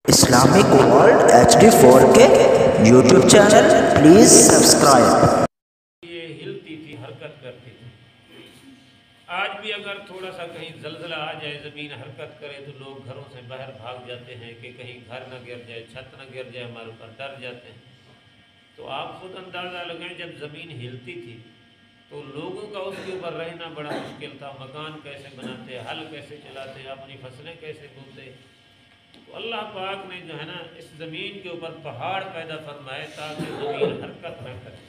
Islamic World HD 4K YouTube channel, please subscribe. یہ ہلتی تھی، حرکت کرتی تھی۔ آج بھی اگر تھوڑا سا کہیں زلزلہ آ جائے، زمین حرکت کرے تو لوگ گھروں سے باہر بھاگ جاتے ہیں کہ کہیں گھر نہ گر جائے، چھت نہ گر جائے، ہمارے اوپر ڈر جاتے ہیں۔ تو آپ خود اندازہ لگائیں، جب زمین ہلتی تھی تو لوگوں کا اس کے اوپر رہنا بڑا مشکل تھا۔ مکان کیسے بناتے، ہل کیسے چلاتے، اپنی فصلیں کیسے بوتے۔ تو اللہ پاک نے جو ہے نا اس زمین کے اوپر پہاڑ پیدا فرمائے تاکہ زمین حرکت نہ کرے۔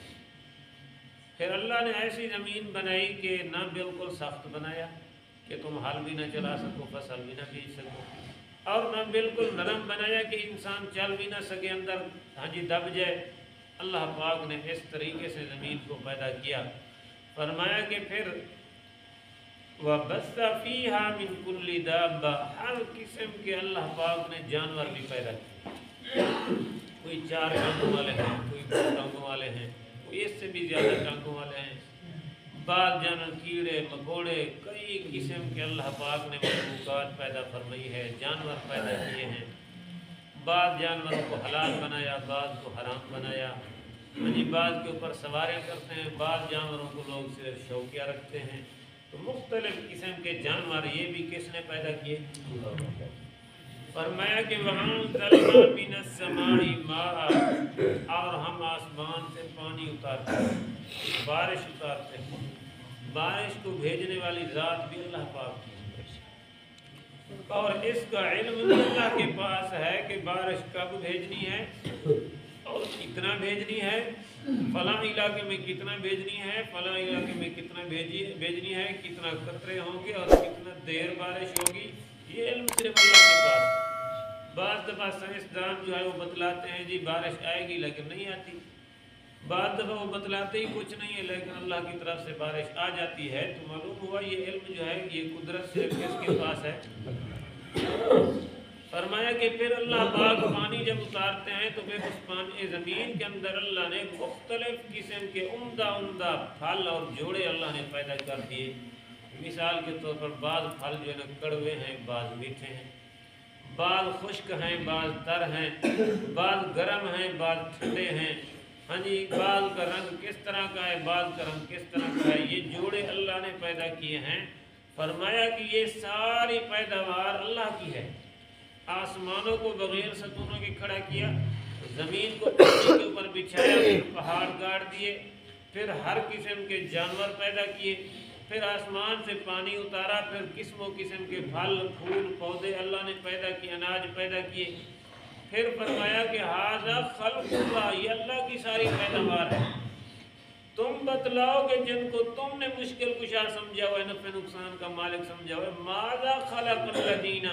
پھر اللہ نے ایسی زمین بنائی کہ نہ بالکل سخت بنایا کہ تم ہل بھی نہ چلا سکو، فصل بھی نہ بیج سکو، اور نہ بالکل نرم بنایا کہ انسان چل بھی نہ سکے، اندر دب جائے۔ اللہ پاک نے اس طریقے سے زمین کو پیدا کیا۔ فرمایا کہ پھر وَبَثَّ فِيهَا مِن كُلِّ دَابَّةٍ، ہر قسم کے اللہ پاک نے جانور بھی پیدا کیے۔ کوئی 4 ٹانگوں والے ہیں، کوئی 2 ٹانگوں والے ہیں، کوئی اس سے بھی زیادہ ٹانگوں والے ہیں۔ بعض جانور کیڑے مکوڑے، کئی قسم کے اللہ پاک نے مخلوقات پیدا فرمائی ہے، جانور پیدا کیے ہیں۔ بعض جانوروں کو حلال بنایا، بعض کو حرام بنایا۔ بعض کے اوپر سواری کرتے ہیں، بعض جانوروں کو لوگ صرف شوقیہ رکھتے ہیں۔ تو مختلف قسم کے جانور یہ بھی کس نے پیدا کیے؟ فرمایا کہ وَأَنزَلْنَا مِنَ السَّمَاءِ مَاءً، اور ہم آسمان سے پانی اتارتے ہیں، بارش اتارتے ہیں۔ بارش کو بھیجنے والی ذات بھی اللہ پاک کی، اور اس کا علم بھی اللہ کے پاس ہے کہ بارش کب بھیجنی ہے اور کتنا بھیجنی ہے، فلاں علاقے میں کتنا بھیجنی ہے، فلاں علاقے میں کتنا بھیجنی ہے، کتنا قطرے ہوں گے اور کتنا دیر بارش ہوگی۔ یہ علم صرف اللہ کے پاس۔ بعض دفعہ سائنسدان جو ہے وہ بتلاتے ہیں جی بارش آئے گی لیکن نہیں آتی، بعض دفعہ وہ بتلاتے ہی کچھ نہیں ہے لیکن اللہ کی طرف سے بارش آ جاتی ہے۔ تو معلوم ہوا یہ علم جو ہے یہ قدرت سے کس کے پاس ہے؟ فرمایا کہ پھر اللہ پاک پانی جب اتارتے ہیں تو پھر اس پانی زمین کے اندر اللہ نے مختلف قسم کے عمدہ پھل اور جوڑے اللہ نے پیدا کر دیے۔ مثال کے طور پر بعض پھل جو ہے نا کڑوے ہیں، بعض میٹھے ہیں، بعض خشک ہیں، بعض تر ہیں، بعض گرم ہیں، بعض ٹھنڈے ہیں۔ بعض کا رنگ کس طرح کا ہے، بعض کا رنگ کس طرح کا ہے، یہ جوڑے اللہ نے پیدا کیے ہیں۔ فرمایا کہ یہ ساری پیداوار اللہ کی ہے۔ آسمانوں کو بغیر ستونوں کے کھڑا کیا، زمین کو پانی کے اوپر بچھایا، پھر پہاڑ گاڑ دیے، پھر ہر قسم کے جانور پیدا کیے، پھر آسمان سے پانی اتارا، پھر قسم و قسم کے پھل پھول پودے اللہ نے پیدا کیے، اناج پیدا کیے۔ پھر فرمایا کہ ھذا خلق اللہ، یہ اللہ کی ساری پیداوار ہے۔ تم بتلاؤ کہ جن کو تم نے مشکل کشا سمجھا ہوا ہے، نفع نقصان کا مالک سمجھا ہوا ہے، ماذا خلق الذین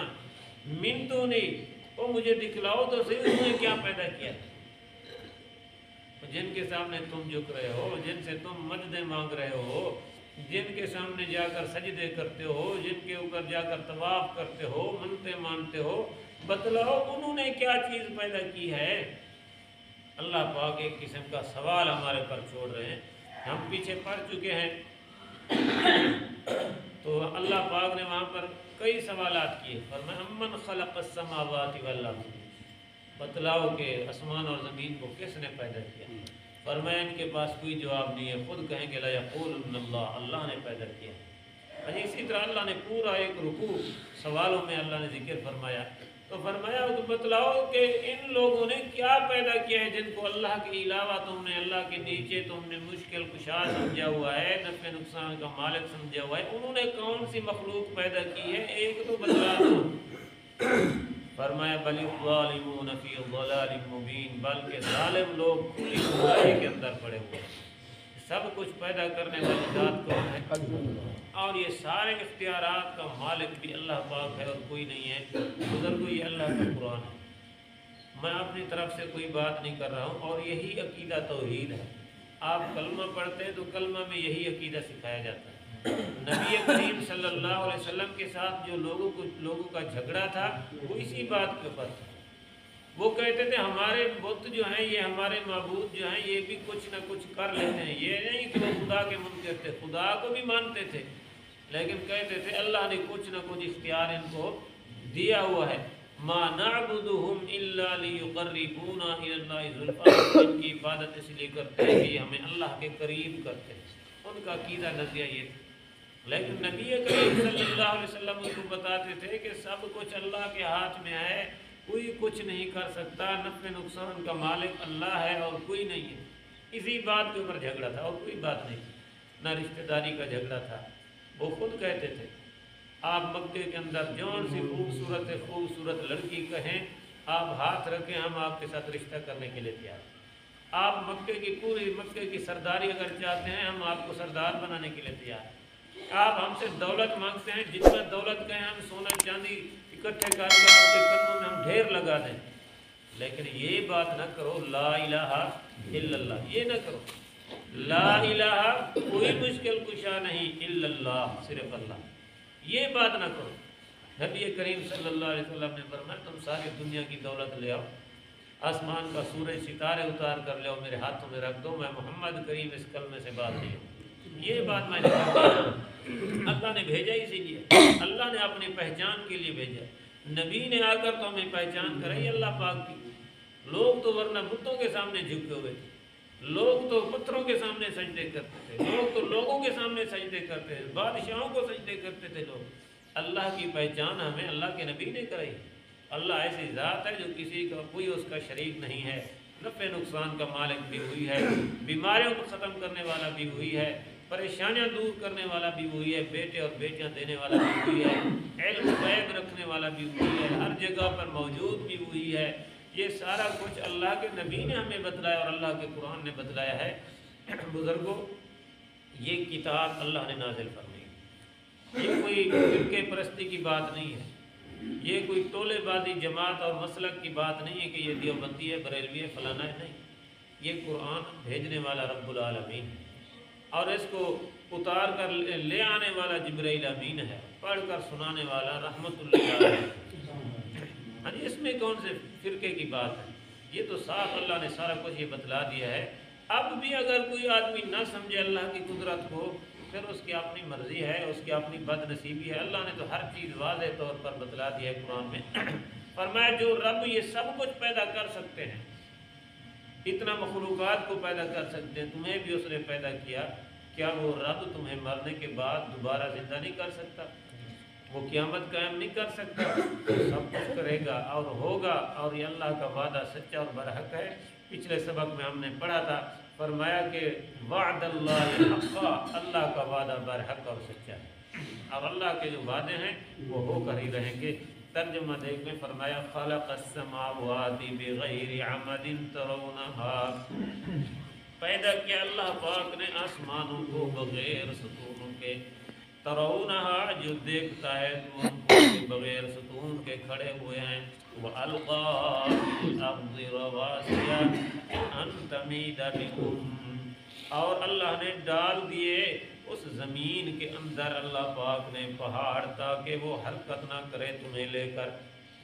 من دونی، وہ مجھے دکھلاؤ تو صحیح انہوں نے کیا پیدا کیا۔ جن کے سامنے تم جھک رہے ہو، جن سے تم مددیں مانگ رہے ہو، جن کے سامنے جا کر سجدے کرتے ہو، جن کے اوپر جا کر طواف کرتے ہو، منتیں مانتے ہو، بتلاؤ انہوں نے کیا چیز پیدا کی ہے۔ اللہ پاک ایک قسم کا سوال ہمارے پر چھوڑ رہے ہیں، ہم پیچھے پڑ چکے ہیں۔ تو اللہ پاک نے وہاں پر کئی سوالات کیے۔ فرمایا امن خلق السماوات والارض، بتلاؤ کہ آسمان اور زمین کو کس نے پیدا کیا۔ فرمایا ان کے پاس کوئی جواب نہیں ہے، خود کہیں گے لیقولن اللہ، اللہ نے پیدا کیا۔ اسی طرح اللہ نے پورا ایک رکوع سوالوں میں اللہ نے ذکر فرمایا۔ تو فرمایا بتلاؤ کہ ان لوگوں نے کیا پیدا کیا ہے جن کو اللہ کے علاوہ تم نے، اللہ کے نیچے تم نے مشکل کشا سمجھا ہوا ہے، نفع نقصان کا مالک سمجھا ہوا ہے، انہوں نے کون سی مخلوق پیدا کی ہے، ایک تو بتلا دو۔ فرمایا بل الظالمون فی ضلال مبین، بلکہ ظالم لوگ کھلی گمراہی کے اندر پڑے ہوئے ہیں۔ سب کچھ پیدا کرنے والی ذات کون ہے، اور یہ سارے اختیارات کا مالک بھی اللہ پاک ہے اور کوئی نہیں ہے۔ بزرگو یہ اللہ کا قرآن ہے، میں اپنی طرف سے کوئی بات نہیں کر رہا ہوں، اور یہی عقیدہ توحید ہے۔ آپ کلمہ پڑھتے ہیں تو کلمہ میں یہی عقیدہ سکھایا جاتا ہے۔ نبی کریم صلی اللہ علیہ وسلم کے ساتھ جو لوگوں کا جھگڑا تھا وہ اسی بات کے اوپر تھا۔ وہ کہتے تھے ہمارے بت جو ہیں، یہ ہمارے معبود جو ہیں، یہ بھی کچھ نہ کچھ کر لیتے ہیں، یہ نہیں کہ وہ خدا کے منکر تھے، خدا کو بھی مانتے تھے، لیکن کہتے تھے اللہ نے کچھ نہ کچھ اختیار ان کو دیا ہوا ہے۔ ما نعبدهم الا ليقربونا الى الله زلفى، ان کی عبادت اس لیے کرتے ہیں کہ یہ ہمیں اللہ کے قریب کرتے ہیں۔ ان کا عقیدہ نظریہ یہ تھا، لیکن نبی کریم صلی اللہ علیہ وسلم ان کو بتاتے تھے کہ سب کچھ اللہ کے ہاتھ میں ہے، کوئی کچھ نہیں کر سکتا، نفع نقصان کا مالک اللہ ہے اور کوئی نہیں ہے۔ اسی بات کے اوپر جھگڑا تھا اور کوئی بات نہیں تھی، نہ رشتہ داری کا جھگڑا تھا۔ وہ خود کہتے تھے آپ مکے کے اندر جون سی خوبصورت لڑکی کہیں آپ ہاتھ رکھیں، ہم آپ کے ساتھ رشتہ کرنے کے لیے تیار ہیں۔ آپ پوری مکے کی سرداری اگر چاہتے ہیں، ہم آپ کو سردار بنانے کے لیے تیار ہیں۔ آپ ہم سے دولت مانگتے ہیں، جتنا دولت کہیں ہم سونا چاندی اکٹھے کر کے آپ کے قدموں میں ہم ڈھیر لگا دیں، لیکن یہ بات نہ کرو لا الہ الا اللہ، یہ نہ کرو لا الہ کوئی مشکل کشا نہیں الا اللہ، صرف اللہ، یہ بات نہ کرو۔ نبی کریم صلی اللہ علیہ وسلم نے فرمایا تم ساری دنیا کی دولت لے آؤ، آسمان کا سورج ستارے اتار کر لے آؤ، میرے ہاتھوں میں رکھ دو، میں محمد کریم اس کلمے سے بات نہیں ہوں، یہ بات میں نے اللہ نے بھیجا اسی لیے، اللہ نے اپنی پہچان کے لیے بھیجا۔ نبی نے آ کر تو ہمیں پہچان کرائی اللہ پاک کی۔ لوگ تو ورنہ بتوں کے سامنے جھکے ہوئے تھے، لوگ تو پتھروں کے سامنے سجدے کرتے تھے، لوگ تو لوگوں کے سامنے سجدے کرتے تھے، بادشاہوں کو سجدے کرتے تھے لوگ۔ اللہ کی پہچان ہمیں اللہ کے نبی نے کرائی۔ اللہ ایسی ذات ہے جو کسی کا کوئی اس کا شریک نہیں ہے، نفع نقصان کا مالک بھی وہی ہے، بیماریوں کو ختم کرنے والا بھی وہی ہے، پریشانیاں دور کرنے والا بھی وہی ہے، بیٹے اور بیٹیاں دینے والا بھی وہی ہے، علم غیب رکھنے والا بھی وہی ہے، ہر جگہ پر موجود بھی وہی ہے۔ یہ سارا کچھ اللہ کے نبی نے ہمیں بتلایا اور اللہ کے قرآن نے بتلایا ہے۔ بزرگوں، یہ کتاب اللہ نے نازل فرمائی، یہ کوئی فرقے پرستی کی بات نہیں ہے، یہ کوئی ٹولے بازی جماعت اور مسلک کی بات نہیں ہے کہ یہ دیوبندی ہے، بریلوی ہے، فلانا ہے، نہیں، یہ قرآن بھیجنے والا رب العالمین ہے، اور اس کو اتار کر لے آنے والا جبرائیل امین ہے، پڑھ کر سنانے والا رحمت اللہ علیہ۔ ہاں جی، اس میں کون سے فرقے کی بات ہے؟ یہ تو صاف اللہ نے سارا کچھ یہ بتلا دیا ہے۔ اب بھی اگر کوئی آدمی نہ سمجھے اللہ کی قدرت کو، پھر اس کی اپنی مرضی ہے، اس کی اپنی بد نصیبی ہے۔ اللہ نے تو ہر چیز واضح طور پر بتلا دی ہے قرآن میں۔ فرمایا جو رب یہ سب کچھ پیدا کر سکتے ہیں، اتنا مخلوقات کو پیدا کر سکتے ہیں، تمہیں بھی اس نے پیدا کیا، کیا وہ رب تمہیں مرنے کے بعد دوبارہ زندہ نہیں کر سکتا؟ وہ قیامت قائم نہیں کر سکتا؟ سب کچھ کرے گا اور ہوگا، اور یہ اللہ کا وعدہ سچا اور برحق ہے۔ پچھلے سبق میں ہم نے پڑھا تھا، فرمایا کہ وعد اللہ حقا، اللہ کا وعدہ برحق اور سچا ہے، اور اللہ کے جو وعدے ہیں وہ ہو کر ہی رہیں گے۔ ترجمہ دیکھ میں فرمایا خلق السماوات بغیر عمد ترونها، پیدا کیا اللہ پاک نے آسمانوں کو بغیر ستونوں کے، ترونہا جو دیکھتا ہے تو ان کو بغیر ستون کے کھڑے ہوئے ہیں، وَأَلْقَى فِي الْأَرْضِ رَوَاسِيَ أَن تَمِيدَ بِكُمْ، اور اللہ نے ڈال دیے اس زمین کے اندر اللہ پاک نے پہاڑ تاکہ وہ حرکت نہ کرے تمہیں لے کر۔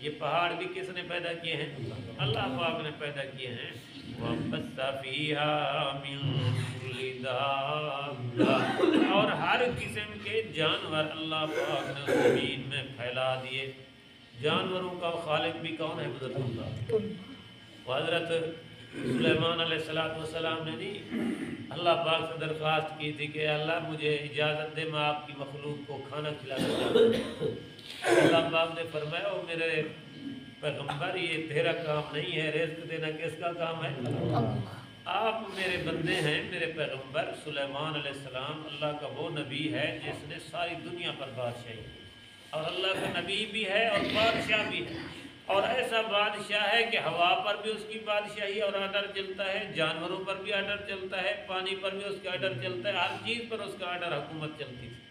یہ پہاڑ بھی کس نے پیدا کیے ہیں؟ اللہ پاک نے پیدا کیے ہیں۔ وَبَثَّ فِيهَا مِن كُلِّ دَابَّةٍ، اور ہر قسم کے جانور اللہ پاک نے اس زمین میں پھیلا دیے۔ جانوروں کا خالق بھی کون ہے؟ بزرگوں کا۔ حضرت سلیمان علیہ السلام نے نہیں اللہ پاک سے درخواست کی تھی کہ اللہ مجھے اجازت دے میں آپ کی مخلوق کو کھانا کھلانا چاہتا ہوں۔ اللہ پاک نے فرمایا او میرے پیغمبر، یہ تیرا کام نہیں ہے، رزق دینا کس کا کام ہے؟ آپ میرے بندے ہیں، میرے پیغمبر۔ سلیمان علیہ السلام اللہ کا وہ نبی ہے جس نے ساری دنیا پر بادشاہی کی، اور اللہ کا نبی بھی ہے اور بادشاہ بھی ہے، اور ایسا بادشاہ ہے کہ ہوا پر بھی اس کی بادشاہی اور آرڈر چلتا ہے، جانوروں پر بھی آرڈر چلتا ہے، پانی پر بھی اس کا آرڈر چلتا ہے، ہر چیز پر اس کا آرڈر حکومت چلتی تھی۔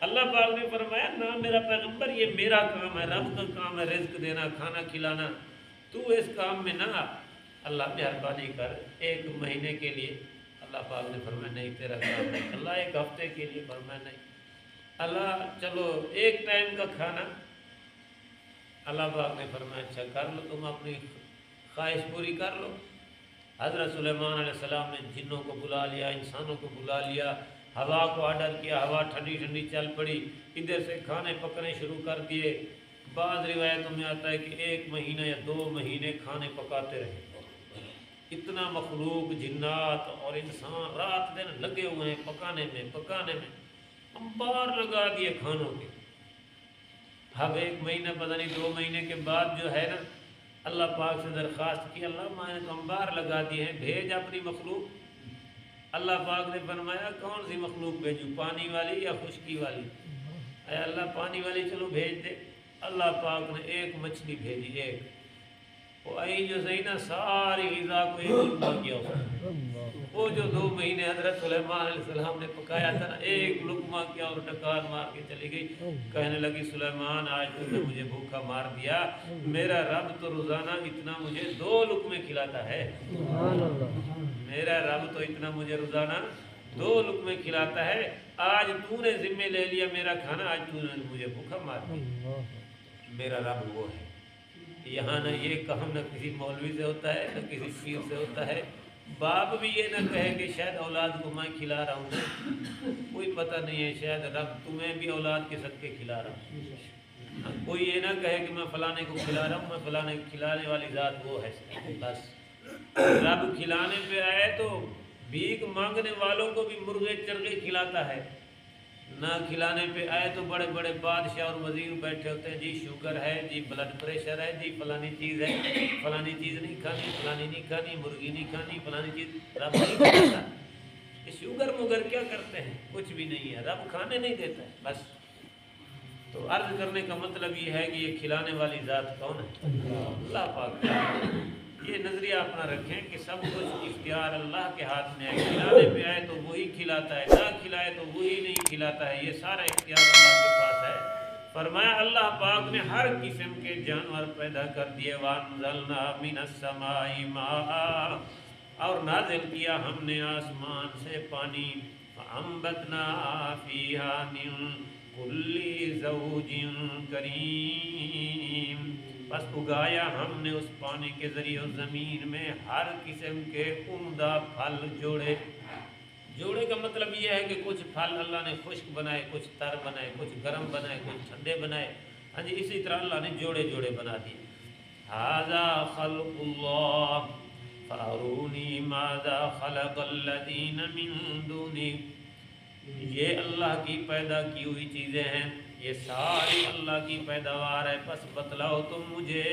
اللہ پاک نے فرمایا نہ میرا پیغمبر، یہ میرا کام ہے، رب کا کام ہے رزق دینا، کھانا کھلانا، تو اس کام میں نہ۔ اللہ مہربانی کر، ایک مہینے کے لیے اللہ پاک نے فرمایا نہیں تیرا کام ہے۔ اللہ ایک ہفتے کے لیے فرمایا نہیں۔ اللہ چلو ایک ٹائم کا کھانا، اللہ پاک نے فرمایا اچھا کر لو، تم اپنی خواہش پوری کر لو۔ حضرت سلیمان علیہ السلام نے جنوں کو بلا لیا، انسانوں کو بلا لیا، ہوا کو آرڈر کیا، ہوا ٹھنڈی ٹھنڈی چل پڑی، ادھر سے کھانے پکنے شروع کر دیے، بعض روایتوں میں آتا ہے کہ 1 مہینہ یا 2 مہینے کھانے پکاتے رہے۔ اتنا مخلوق جنات اور انسان رات دن لگے ہوئے ہیں پکانے میں انبار لگا دیے کھانوں کے۔ اب 1 مہینہ پتہ نہیں 2 مہینے کے بعد جو ہے نا اللہ پاک سے درخواست کی، اللہ میں نے تو انبار لگا دیے ہیں، بھیج اپنی مخلوق۔ اللہ پاک نے فرمایا کون سی مخلوق بھیجوں، پانی والی یا خشکی والی؟ اے اللہ پانی والی چلو بھیج دے۔ اللہ پاک نے ایک مچھلی بھیجی، ایک وہ آئی جو صحیح نا ساری غذا کو ایک لقمہ کیا وہ جو 2 مہینے حضرت سلیمان علیہ السلام نے پکایا تھا نا، ایک لقمہ کیا اور ٹکار مار کے چلی گئی۔ کہنے لگی سلیمان آج تم نے مجھے بھوکا مار دیا، میرا رب تو روزانہ اتنا مجھے 2 لقمے کھلاتا ہے، میرا رب تو اتنا مجھے روزانہ 2 لقمے کھلاتا ہے، آج تو نے ذمہ لے لیا میرا کھانا، آج تو نے مجھے بھوکا مار دیا۔ میرا رب وہ ہے۔ یہاں نہ یہ کہم نہ کسی مولوی سے ہوتا ہے نہ کسی پیر سے ہوتا ہے، باپ بھی یہ نہ کہے کہ شاید اولاد کو میں کھلا رہا ہوں، کوئی پتہ نہیں ہے، شاید رب تمہیں بھی اولاد کے صدقے کھلا رہا ہوں۔ کوئی یہ نہ کہے کہ میں فلانے کو کھلا رہا ہوں، میں فلانے کھلانے والی ذات وہ ہے۔ بس رب کھلانے پہ آئے تو بھیک مانگنے والوں کو بھی مرغے چرغے کھلاتا ہے، نہ کھلانے پہ آئے تو بڑے بڑے بادشاہ اور وزیر بیٹھے ہوتے ہیں، جی شوگر ہے، جی بلڈ پریشر ہے، جی فلانی چیز ہے، فلانی چیز نہیں کھانی، فلانی نہیں کھانی، مرغی نہیں کھانی، فلانی چیز رب نہیں کھاتا۔ یہ شوگر مگر کیا کرتے ہیں، کچھ بھی نہیں ہے، رب کھانے نہیں دیتا ہے۔ بس تو عرض کرنے کا مطلب یہ ہے کہ یہ کھلانے والی ذات کون ہے؟ اللہ پاک۔ یہ نظریہ اپنا رکھیں کہ سب کچھ اختیار اللہ کے ہاتھ میں ہے، کھلانے پہ آئے تو وہی کھلاتا ہے، نہ کھلائے تو وہی نہیں کھلاتا ہے، یہ سارا اختیار اللہ کے پاس ہے۔ فرمایا اللہ پاک نے ہر قسم کے جانور پیدا کر دیے، وَأَنزَلْنَا مِنَ السَّمَاءِ مَاءً، اور نازل کیا ہم نے آسمان سے پانی، فَأَنبَتْنَا فِيهَا مِن كُلِّ زَوْجٍ كَرِيمٍ، بس اگایا ہم نے اس پانی کے ذریعے زمین میں ہر قسم کے عمدہ پھل جوڑے۔ جوڑے کا مطلب یہ ہے کہ کچھ پھل اللہ نے خشک بنائے، کچھ تر بنائے، کچھ گرم بنائے، کچھ ٹھنڈے بنائے، ہاں جی اسی طرح اللہ نے جوڑے جوڑے بنا دیے۔ ھذا خلق اللہ فارونی ماذا خلق الذین من دونہ، یہ اللہ کی پیدا کی ہوئی چیزیں ہیں، یہ ساری اللہ کی پیداوار ہے، بس بتلاؤ تم مجھے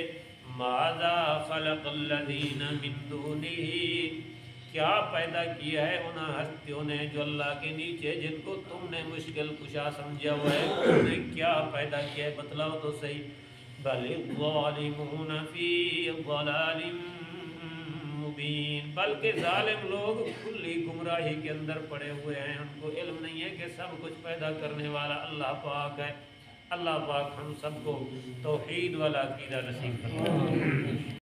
ماذا خلق الذین من دونہ، کیا پیدا کیا ہے ان ہستیوں نے جو اللہ کے نیچے جن کو تم نے مشکل کشا سمجھا ہوا ہے، تم نے کیا پیدا کیا ہے بتلاؤ تو صحیح۔ بل الظالمون فی ضلال مبین، بلکہ ظالم لوگ کھلی گمراہی کے اندر پڑے ہوئے ہیں، ان کو علم نہیں ہے کہ سب کچھ پیدا کرنے والا اللہ پاک ہے۔ اللہ پاک ہم سب کو توحید والا عقیدہ نصیب فرمائے۔